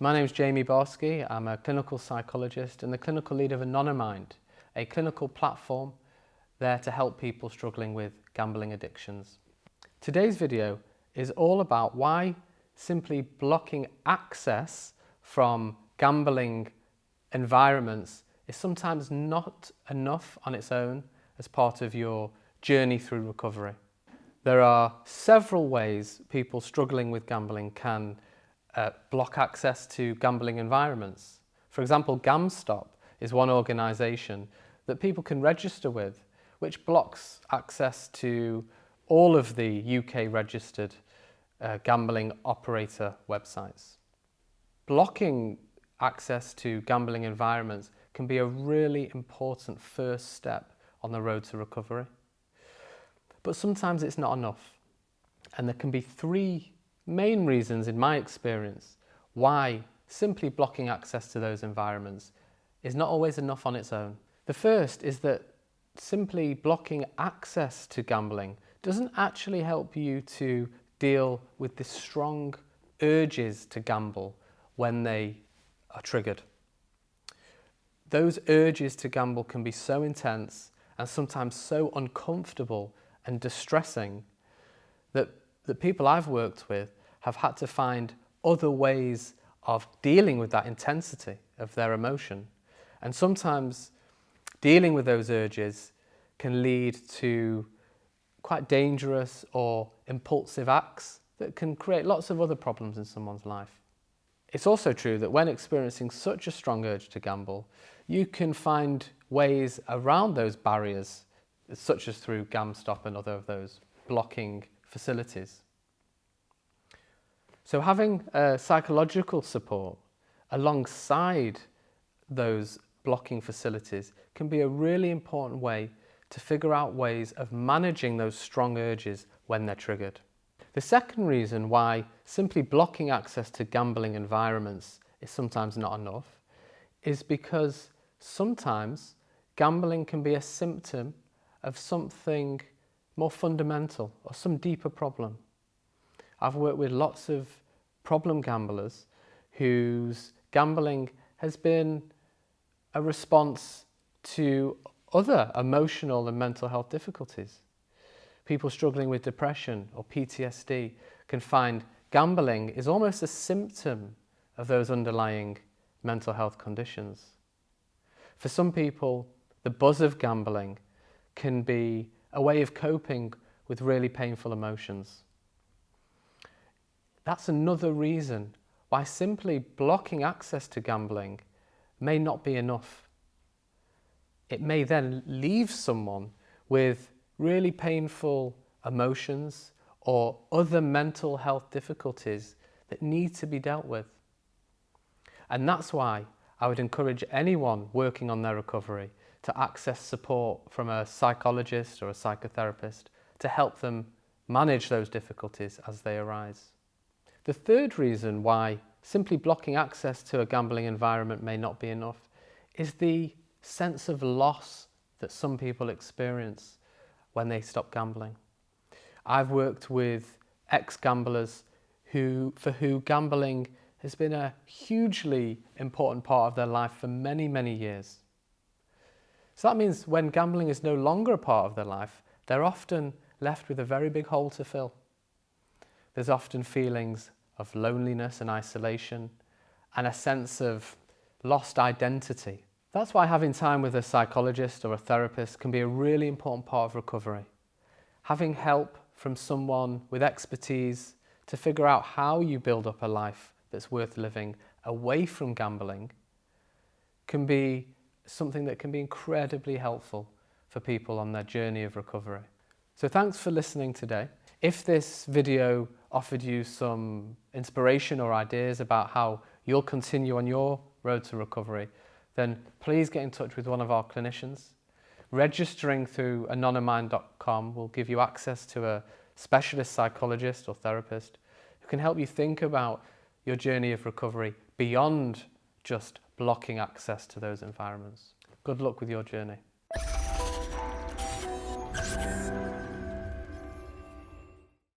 My name is Jamie Barsky. I'm a clinical psychologist and the clinical lead of Anonymind, a clinical platform there to help people struggling with gambling addictions. Today's video is all about why simply blocking access from gambling environments is sometimes not enough on its own as part of your journey through recovery. There are several ways people struggling with gambling can block access to gambling environments. For example, GamStop is one organisation that people can register with, which blocks access to all of the UK registered gambling operator websites. Blocking access to gambling environments can be a really important first step on the road to recovery. But sometimes it's not enough. And there can be three main reasons, in my experience, why simply blocking access to those environments is not always enough on its own. The first is that simply blocking access to gambling doesn't actually help you to deal with the strong urges to gamble when they are triggered. Those urges to gamble can be so intense and sometimes so uncomfortable and distressing that the people I've worked with have had to find other ways of dealing with that intensity of their emotion. And sometimes dealing with those urges can lead to quite dangerous or impulsive acts that can create lots of other problems in someone's life. It's also true that when experiencing such a strong urge to gamble, you can find ways around those barriers, such as through GamStop and other of those blocking facilities. So having psychological support alongside those blocking facilities can be a really important way to figure out ways of managing those strong urges when they're triggered. The second reason why simply blocking access to gambling environments is sometimes not enough is because sometimes gambling can be a symptom of something more fundamental or some deeper problem. I've worked with lots of problem gamblers whose gambling has been a response to other emotional and mental health difficulties. People struggling with depression or PTSD can find gambling is almost a symptom of those underlying mental health conditions. For some people, the buzz of gambling can be a way of coping with really painful emotions. That's another reason why simply blocking access to gambling may not be enough. It may then leave someone with really painful emotions or other mental health difficulties that need to be dealt with. And that's why I would encourage anyone working on their recovery to access support from a psychologist or a psychotherapist to help them manage those difficulties as they arise. The third reason why simply blocking access to a gambling environment may not be enough is the sense of loss that some people experience when they stop gambling. I've worked with ex-gamblers for who gambling has been a hugely important part of their life for many, many years. So that means when gambling is no longer a part of their life, they're often left with a very big hole to fill. There's often feelings of loneliness and isolation and a sense of lost identity. That's why having time with a psychologist or a therapist can be a really important part of recovery. Having help from someone with expertise to figure out how you build up a life that's worth living away from gambling can be something that can be incredibly helpful for people on their journey of recovery. So thanks for listening today. If this video offered you some inspiration or ideas about how you'll continue on your road to recovery, then please get in touch with one of our clinicians. Registering through anonymind.com will give you access to a specialist psychologist or therapist who can help you think about your journey of recovery beyond just blocking access to those environments. Good luck with your journey.